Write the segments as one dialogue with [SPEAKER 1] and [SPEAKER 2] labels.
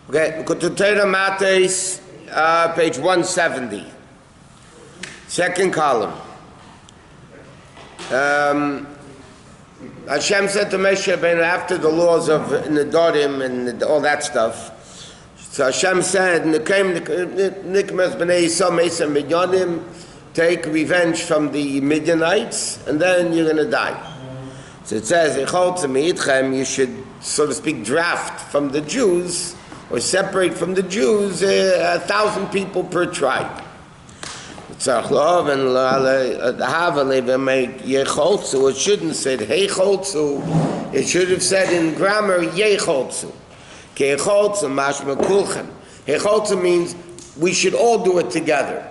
[SPEAKER 1] Okay, Likkutei Matos, page 170. Second column. Hashem said to Moshe Rabbeinu after the laws of Nedarim and all that stuff. So Hashem said, take revenge from the Midianites, and then you're going to die. So it says, you should, so to speak, draft from the Jews, or separate from the Jews 1,000 people per tribe. It shouldn't say Hecholzu, it should have said in grammar Yecholzu. Hecholzu means we should all do it together.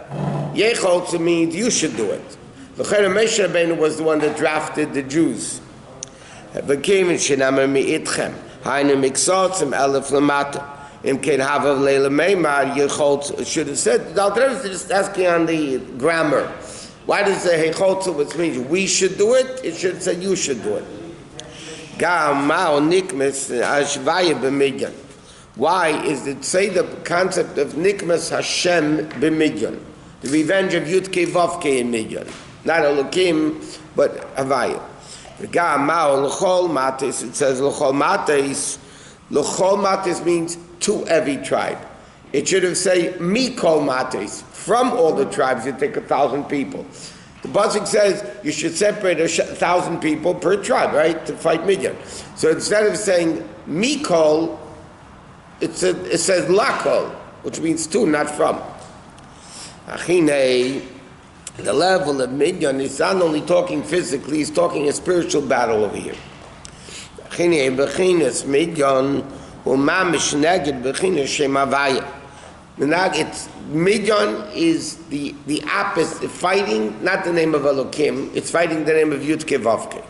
[SPEAKER 1] Yecholzu means you should do it. Moshe Rabbeinu was the one that drafted the Jews. It should have said, the Alter just asking on the grammar. Why does it say Hecholzu, which means we should do it? It should say you should do it. Why is it say the concept of Nikmas Hashem b'Midyan, the revenge of Yudke Vavke in Midyan, not Elokim but Havaya. It says L'chol Matos. L'chol Matos means to every tribe. It should have say Mikol Matos, from all the tribes. You take 1,000 people. The pasuk says you should separate 1,000 people per tribe, right, to fight Midian. So instead of saying Mikol, it says Lakol, which means to, not from. Achine, the level of Midian is not only talking physically, he's talking a spiritual battle over here. Achine, bechinas Midian, umamish neged bechinas shemavaya. It's Midian is the opposite, fighting, not the name of Elokim, it's fighting the name of Yudke Vavke.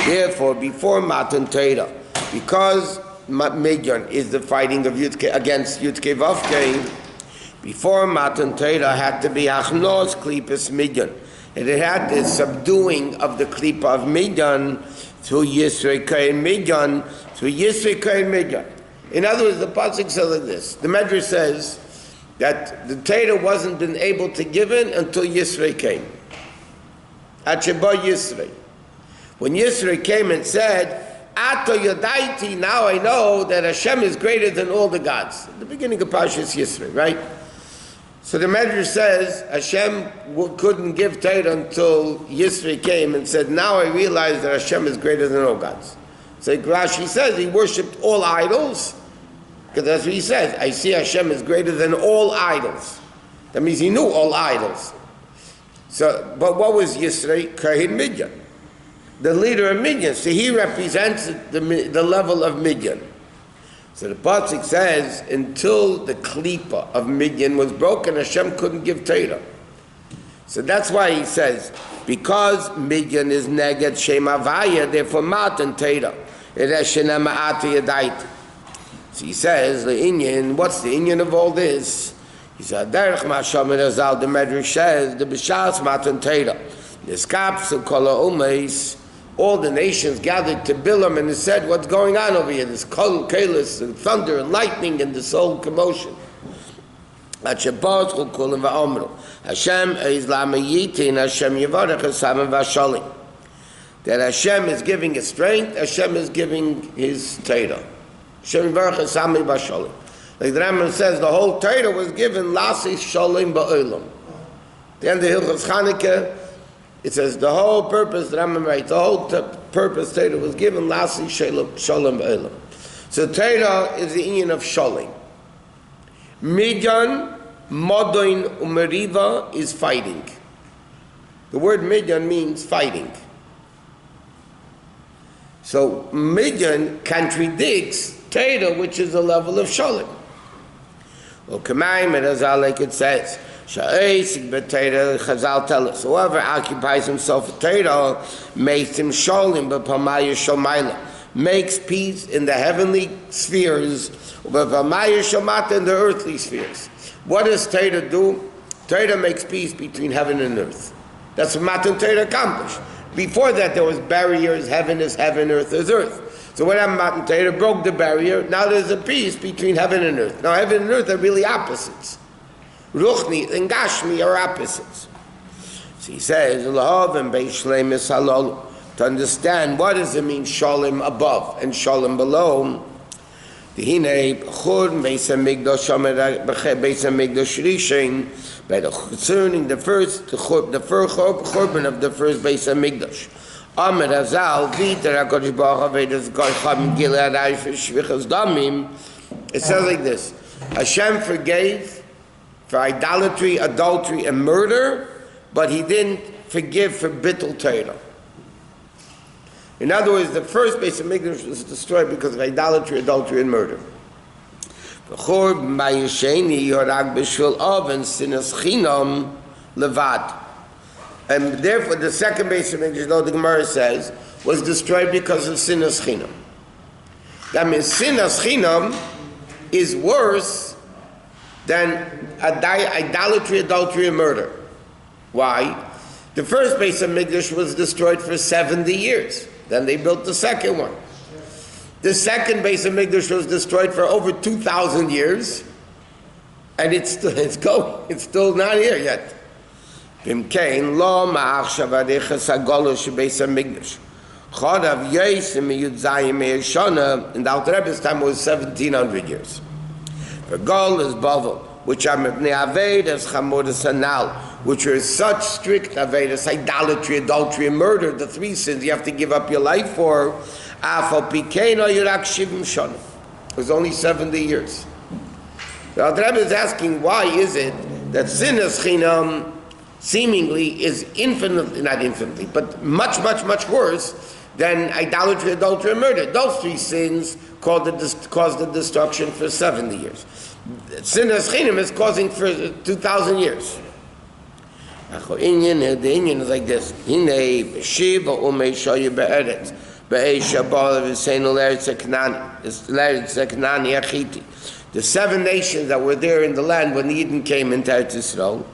[SPEAKER 1] Therefore, before Matan Torah, because Midian is the fighting of Yudke against Yudke Vavke, before Matan Torah had to be Achnos Klippas Midian, and it had the subduing of the Klippa of Midian through Yisrei Kain Midian, through Yisrei Kain Midian. In other words, the pasuk says like this. The Medrash says that the Torah wasn't been able to give in until Yisrei came. At Sheba Yisrei. When Yisrei came and said, Ato Yodaiti, now I know that Hashem is greater than all the gods. At the beginning of Parshas Yisrei, right? So the Medrash says Hashem couldn't give Torah until Yisrei came and said, now I realize that Hashem is greater than all gods. So Rashi says he worshipped all idols, because that's what he says. I see Hashem is greater than all idols. That means he knew all idols. So, but what was Yisrei? Kahin Midian, the leader of Midian. So he represents the level of Midian. So the pasuk says, until the klipa of Midian was broken, Hashem couldn't give Torah. So that's why he says, because Midian is neged Shem Havaya, therefore Matan Torah. It has Shenema Ati Yadait. So he says, the Inyan, what's the Inyan of all this? He said, Derech Mashamed Azal, the Medrash says, the B'shas Matan Torah. The Skapsu Kola Umeis, all the nations gathered to Bilam, and they said, what's going on over here? This kol, kalis, and thunder, and lightning, and this whole commotion. Hashem is lamayitin, Hashem yivarech esam v'ashalim. That Hashem is giving his strength, Hashem is giving his Torah. Hashem yivarech esam v'ashalim. Like the Rambam says, the whole Torah was given lasi shalim ba'olam. The end of Hilchos Chanukah, it says the whole purpose, the Rambam writes, the whole purpose Torah was given lasi shalim ba'olam. So Torah is the union of shalim. Midian, Modoin, Umeriva is fighting. The word Midian means fighting. So Midian contradicts Torah, which is the level of Shalom. Well, Kamaim and Azal, like it says, Chazal tell us, whoever occupies himself with Torah makes him Shalom, but Pamaya Shomayla, makes peace in the heavenly spheres, but Pamaya Shomata in the earthly spheres. What does Torah do? Torah makes peace between heaven and earth. That's what Matan Torah accomplished. Before that, there was barriers. Heaven is heaven, earth is earth. So what happened? Matan Torah broke the barrier. Now there's a peace between heaven and earth. Now heaven and earth are really opposites. Ruchni and Gashmi are opposites. So he says, to understand what does it mean shalom above and shalom below. Concerning the first Churban of the first Beis Hamikdash. Amar Azal, Viter HaKadosh Baruch Hu, it says like this: Hashem forgave for idolatry, adultery, and murder, but He didn't forgive for bittul Torah. In other words, the first Beis Hamikdash was destroyed because of idolatry, adultery, and murder. And therefore, the second Beis Hamikdash, though the Gemara says, was destroyed because of sinas chinam. That means sinas chinam is worse than idolatry, adultery, and murder. Why? The first Beis Hamikdash was destroyed for 70 years. Then they built the second one. The second Beis Hamikdash was destroyed for over 2,000 years, and it's going. It's still not here yet. Bimkein lo ma'achshav adechas hagolosh Beis Hamikdash. Chodav Yosef miyudzayim me'eshana, in the Alter Rebbe's time was 1,700 years. The Gol is Bavel, which are mipnei avedas chamodas hanal, which are such strict avedas, idolatry, adultery, and murder, the three sins you have to give up your life for. Afal pikeino yurak shivim shana. It was only 70 years. The Alter Rebbe is asking, why is it that sinas chinam seemingly is not infinitely, but much, much, much worse than idolatry, adultery, and murder? Those three sins caused the destruction for 70 years. Sinas chinam is causing for 2,000 years. The Inyan is like this. The 7 nations that were there in the land when Eden came into Eretz Yisrael,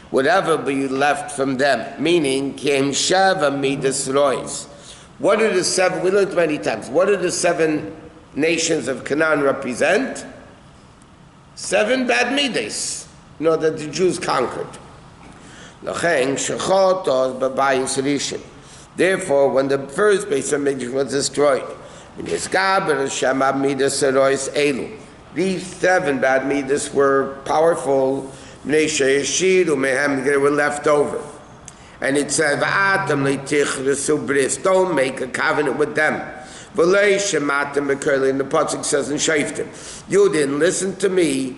[SPEAKER 1] whatever be left from them, meaning came Shava Midas Rois. What are the 7? We learned many times. What do the 7 nations of Canaan represent? 7 bad midas, that the Jews conquered. Therefore, when the first Beis Hamikdash was destroyed, these 7 bad midas were powerful. They were left over. And it said, don't make a covenant with them. And the pasuk says in Shaftim, you didn't listen to me,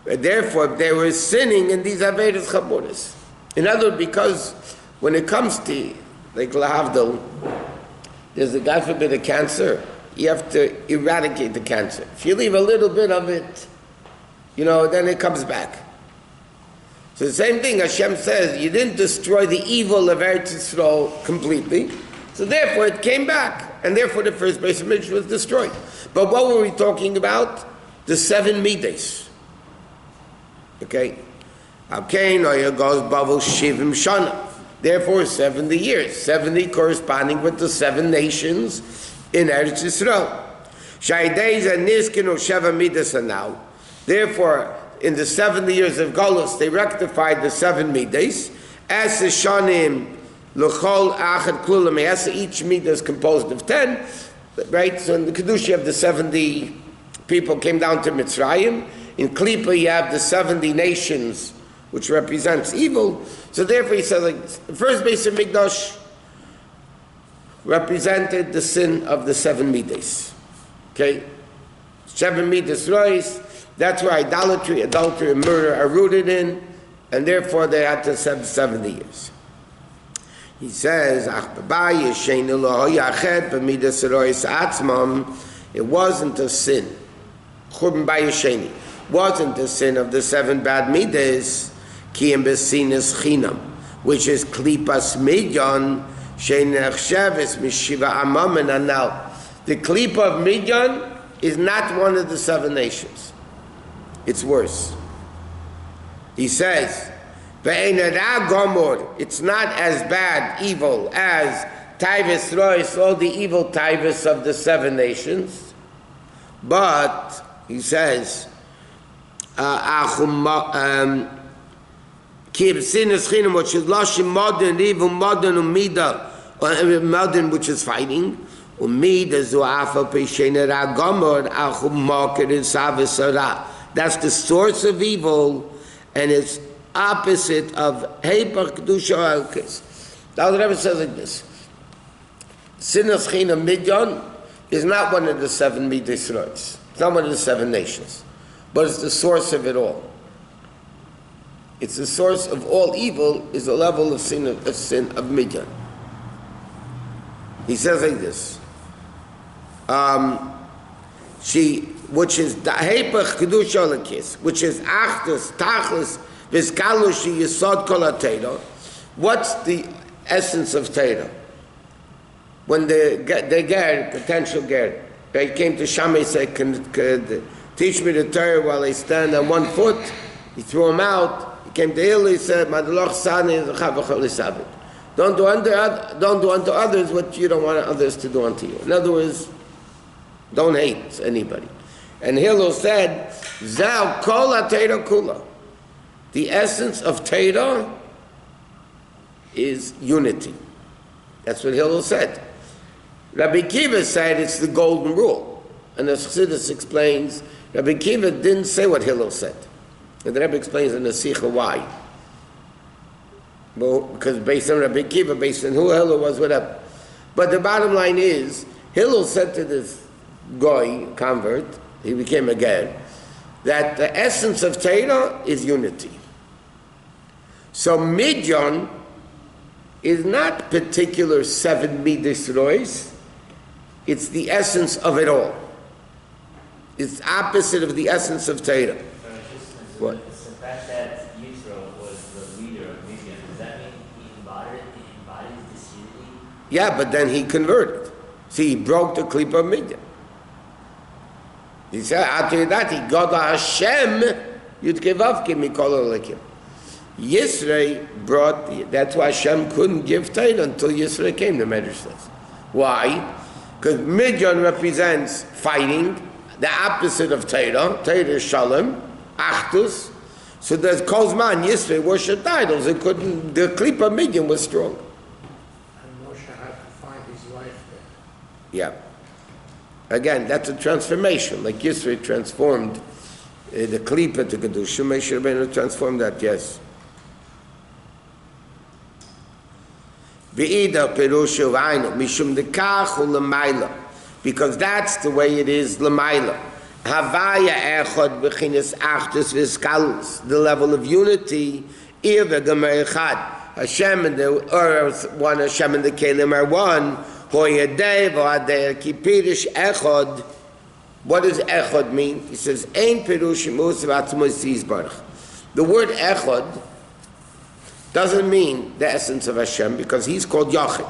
[SPEAKER 1] therefore they were sinning in these avedas chamudas. In other words, because when it comes to, like lahavdil, there's a God forbid a cancer, you have to eradicate the cancer. If you leave a little bit of it, then it comes back. So the same thing Hashem says, you didn't destroy the evil of Eretz Yisrael completely, so therefore it came back. And therefore the first Beis Hamikdash was destroyed. But what were we talking about? The 7 midas. Okay? Therefore 70 years. 70 corresponding with the 7 nations in Eretz Yisrael. Therefore, in the 70 years of Golus, they rectified the 7 midas. As the Shanim L'chol achad klulam, each midah is composed of 10, right? So in the Kedusha you have the 70 people came down to Mitzrayim. In Klippa you have the 70 nations, which represents evil. So therefore he says, like, the first Beis Hamikdash represented the sin of the 7 midas. Okay? 7 midas rois, that's where idolatry, adultery, and murder are rooted in, and therefore they had to serve 70 years. He says, it wasn't a sin. Churban Bayesheni wasn't the sin of the 7 bad midas, Kiyem Besinas Chinam, which is Klipas Midyan, Sheinechsheves Mishiva Amam and Anal. The Klipa of Midyan is not one of the 7 nations. It's worse. He says, it's not as bad, evil, as Taivas Rois, all the evil Taivas of the 7 nations. But, he says, Kibsin which is Lashim modern, evil modern umida, modern which is fighting, umida zuafa peshenera gomor achum market in savisara. That's the source of evil, and it's opposite of Heipach Kedusha Alkes. The other Rebbe says like this: Sinas China Midyan is not one of the 7 Midas Rois. It's not one of the 7 nations, but it's the source of it all. It's the source of all evil. Is the level of sin of Midyan. He says like this: which is the Heipach Kedusha Alkes, which is Achdus Tachlis Vizkalushi Yisod Kol HaTeira. What's the essence of Torah? When they get potential ger, they came to Shammai and said, "Could teach me the Torah while I stand on 1 foot?" He threw him out. He came to Eli, he said, "Madloch Sani Chavachol Isabit." Don't do unto others what you don't want others to do unto you. In other words, don't hate anybody. And Hillel said, "Zal Kol HaTeira Kula." The essence of Torah is unity. That's what Hillel said. Rabbi Kiva said it's the golden rule. And as Chassidus explains, Rabbi Kiva didn't say what Hillel said. And the Rebbe explains in the Sikha why. Well, because based on Rabbi Kiva, based on who Hillel was, whatever. But the bottom line is, Hillel said to this goy, convert, he became a ger, that the essence of Torah is unity. So Midyan is not particular 7 Midas Rois, it's the essence of it all. It's opposite of the essence of Torah. What?
[SPEAKER 2] The fact that Yisro was the leader of Midian, does that mean he embodies this unity?
[SPEAKER 1] Yeah, but then he converted. See, he broke the klipa of Midian. He said, after that, he got Hashem, Yudkei Vavkei Mikol Elikim. Yisro brought, that's why Hashem couldn't give Torah until Yisro came, the Medrash says. Why? Because Midian represents fighting, the opposite of Torah. Torah is Shalom, Achdus. So there's Kozman, Yisro worshipped idols. It couldn't, the klipa of Midian was strong.
[SPEAKER 3] And Moshe had to find his wife there.
[SPEAKER 1] Yeah. Again, that's a transformation. Like Yisro transformed the klipa to Kedusha, Moshe Rabbeinu transformed that, yes. Because that's the way it is Lamaila. Havaya echad b'chinas achdus v'skalus, the level of unity. Hashem and the earth one, Hashem and the Kelim are one. Hoyadei v'adei kipirish echad. What does echad mean? He says, Ein pirush mus v'atzmos yizbarach. The word echad doesn't mean the essence of Hashem, because he's called Yachid.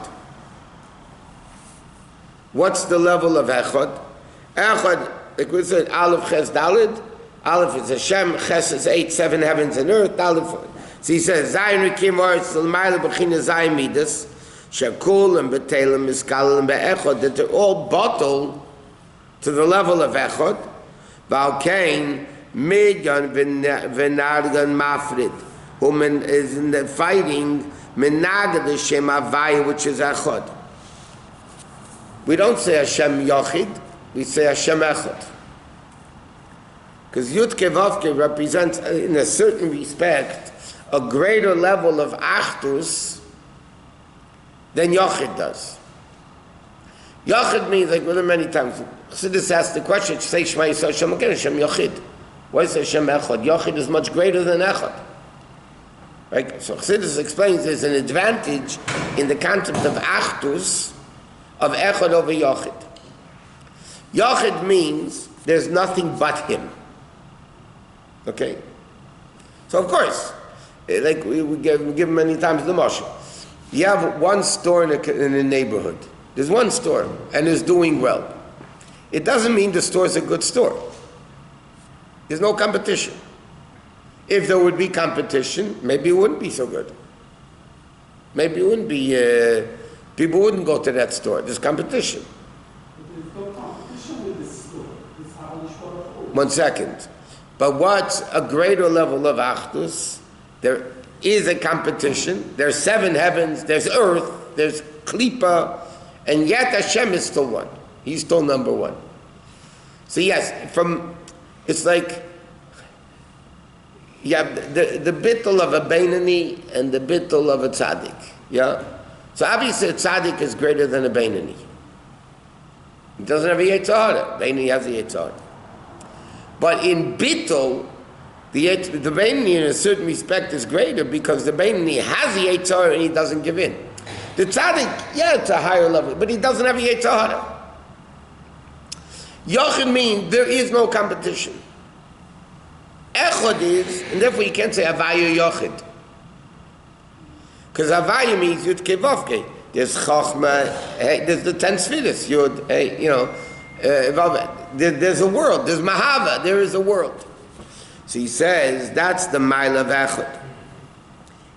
[SPEAKER 1] What's the level of Echad? Echad, like we said, Aleph Ches Daled. Aleph is Hashem, Ches is 8, 7 heavens and earth. Aleph. So he says, Zayin Rikim Aretz L'mayla B'china Zayin Midas, Shakul and B'Telem Miskal and B'Echad, that they're all bottled to the level of Echad. V'alkein Midyan V'nargan Mafrid. Whom is in the fighting Menagad Hashem Havaya, which is Echad. We don't say Hashem Yachid, we say Hashem Echad. Because Yudkei Vavkei represents, in a certain respect, a greater level of Achdus than Yachid does. Yachid means, like with him many times, Chassidus asked the question, say Shema Yisrael Hashem again, Hashem Yachid. Why say Hashem Echad? Yachid is much greater than Echad. Right? So Chassidus explains there's an advantage in the concept of Achdus, of Echad over Yachid. Yachid means there's nothing but him. Okay? So of course, like we give many times the Moshe. You have one store in a neighborhood. There's one store, and it's doing well. It doesn't mean the store is a good store. There's no competition. If there would be competition, maybe it wouldn't be so good. Maybe it wouldn't be People wouldn't go to that store. There's competition.
[SPEAKER 4] There's no competition with this store. It's HaKadosh Baruch Hu.
[SPEAKER 1] 1 second. But what's a greater level of Achdus? There is a competition. There's 7 heavens. There's earth. There's Klippa. And yet Hashem is still one. He's still number one. So yes, it's like you have the bittul of a Beinani and the bittul of a tzaddik. Yeah? So obviously a tzaddik is greater than a Beinani. He doesn't have a Yetzer Hara. Beinani has a Yetzer Hara. But in bittul, the Beinani in a certain respect is greater because the Beinani has a Yetzer Hara and he doesn't give in. The tzaddik, yeah, it's a higher level, but he doesn't have a Yetzer Hara. Yochid means there is no competition. Echad is, and therefore you can't say Havaya Yochid. Because Havaya means Yud Kevavke. There's Chochmah, there's the 10 Sfiris, Yud, there's a world, there's Mahava, there is a world. So he says, that's the mile of Echad.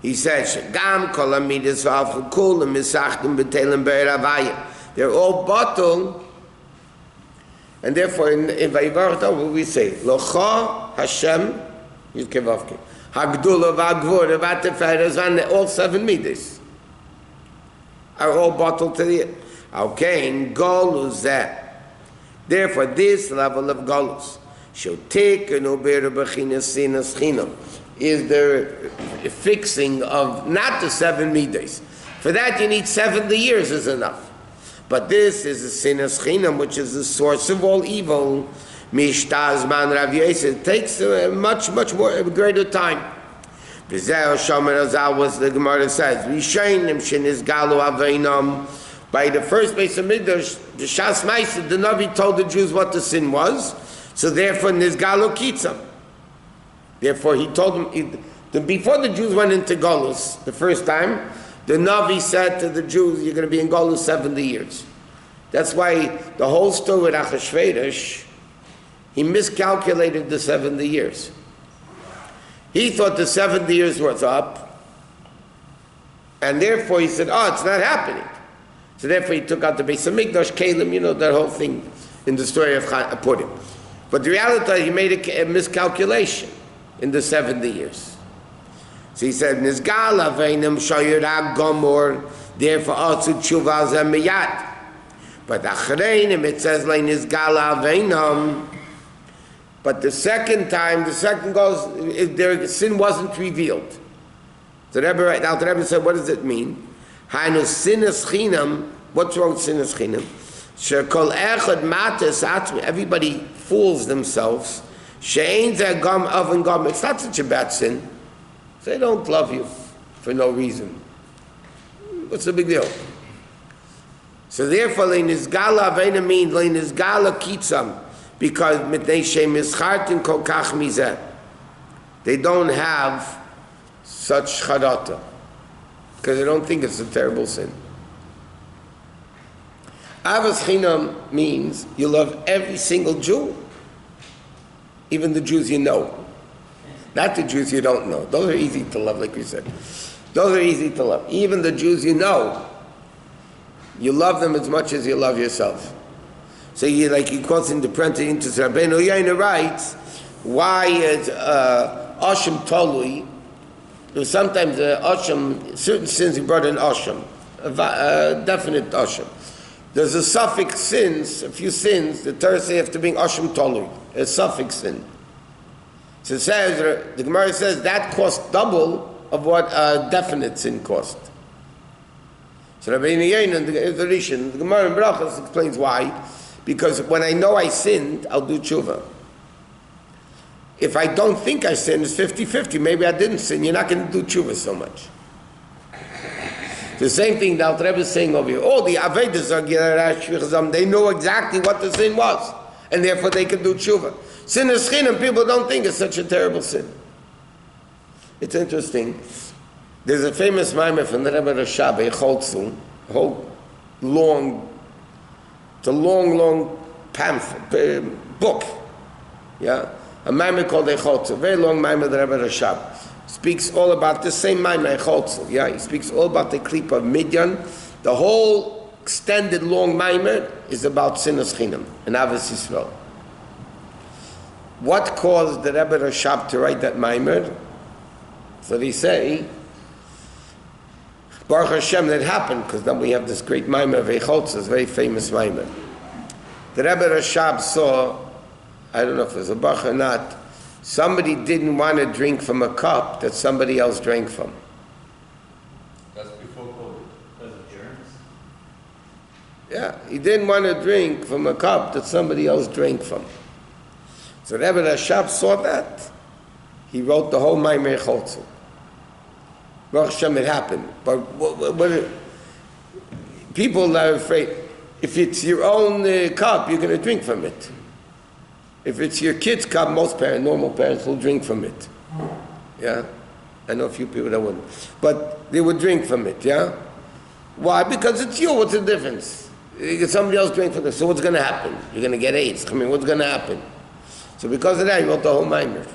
[SPEAKER 1] He says, Shagam Kol Amidas V'Avchu Kulam Misachtim B'Telem Be'er Havaya. They're all bottled. And therefore, in Vayivarach we say, Locha Hashem Yudkevavke. Hagdula V'Agvura V'Ateferet, all 7 midas are all bottled to the end. Okay, in Golus that. Therefore, this level of Golus, Shotek and Uber B'Chinas Sinas Chinam, is the fixing of not the 7 midas. For that, you need 70 years is enough. But this is the sinas chinam, which is the source of all evil. Mishtazman Rav Yosef. It takes a much more greater time. B'zeh Shomer Azal was the Gemara says. Rishayim shenis galu aveinam. By the first base of Midrash, the Shas Ma'aseh, the Navi told the Jews what the sin was. So therefore, nizgalu kitzam. Therefore, he told them before the Jews went into Golus the first time. The Navi said to the Jews, you're going to be in Golus 70 years. That's why the whole story with Achashverosh, he miscalculated the 70 years. He thought the 70 years was up, and therefore he said, it's not happening. So therefore he took out the Beis HaMikdash, Kalim, that whole thing in the story of Purim. But the reality is he made a miscalculation in the 70 years. So he said, Nizgal aveinim shoyirag gomor, therefore also tshuva zeh miyad. But achreinim, it says, like Nizgal aveinim. But the second goes, their sin wasn't revealed. So the Rebbe said, what does it mean? Hainu sinas chinam, what's wrong with sinas chinam? Shekol echad matos atzmi, everybody fools themselves. She'ein zeh gom avon gom, it's not such a bad sin. They don't love you for no reason. What's the big deal? So therefore, le'nizgala avena means le'nizgala kitzam, because mitnei shem mischartin kol kach mizeh. They don't have such charata, because they don't think it's a terrible sin. Avos chinam means you love every single Jew, even the Jews you know. Not the Jews you don't know. Those are easy to love, like we said. Those are easy to love. Even the Jews you know, you love them as much as you love yourself. So he quotes in the printed into Rabbeinu Yaina writes, why is Asham Tolui? Sometimes Asham, certain sins he brought in Asham, a definite Asham. There's a suffix sins, a few sins, the Torah says have to bring Asham Tolui, a suffix sin. So it says, the Gemara says that costs double of what a definite sin cost. So Rabbi Yain and the Rishon, the Gemara in Brachos explains why. Because when I know I sinned, I'll do tshuva. If I don't think I sinned, it's 50-50. Maybe I didn't sin. You're not going to do tshuva so much. The same thing the Alter Rebbe is saying over here. Oh, the Avedas are they know exactly what the sin was, and therefore they can do tshuva. Sin is chinam, people don't think it's such a terrible sin. It's interesting. There's a famous maimer from the Rebbe Rashabe, Cholzu, a whole long pamphlet, book. Yeah? A maimer called Echolzu, very long maimer, the Rebbe Rashabe. Speaks all about the same maimer, Echolzu. Yeah? He speaks all about the clip of Midian, The whole extended long Maimer is about Sinas Chinam and Avos Yisrael. What caused the Rebbe Rashab to write that Maimer? So they say, Baruch Hashem, that happened, because then we have this great Maimer of Eicholtz, this very famous Maimer. The Rebbe Rashab saw, I don't know if it was a Bach or not, somebody didn't want to drink from a cup that somebody else drank from.
[SPEAKER 5] That's before COVID.
[SPEAKER 2] Because of germs?
[SPEAKER 1] Yeah, he didn't want to drink from a cup that somebody else drank from. So Rebbe Rashab saw that. He wrote the whole Maimer Eicholtz. Baruch Hashem, it happened. But what people are afraid, if it's your own cup, you're going to drink from it. If it's your kid's cup, most parents, normal parents, will drink from it. Yeah? I know a few people that wouldn't. But they would drink from it, yeah? Why? Because it's you. What's the difference? Somebody else drink from it. So what's going to happen? You're going to get AIDS. I mean, what's going to happen? So because of that, he wrote the whole Maimer.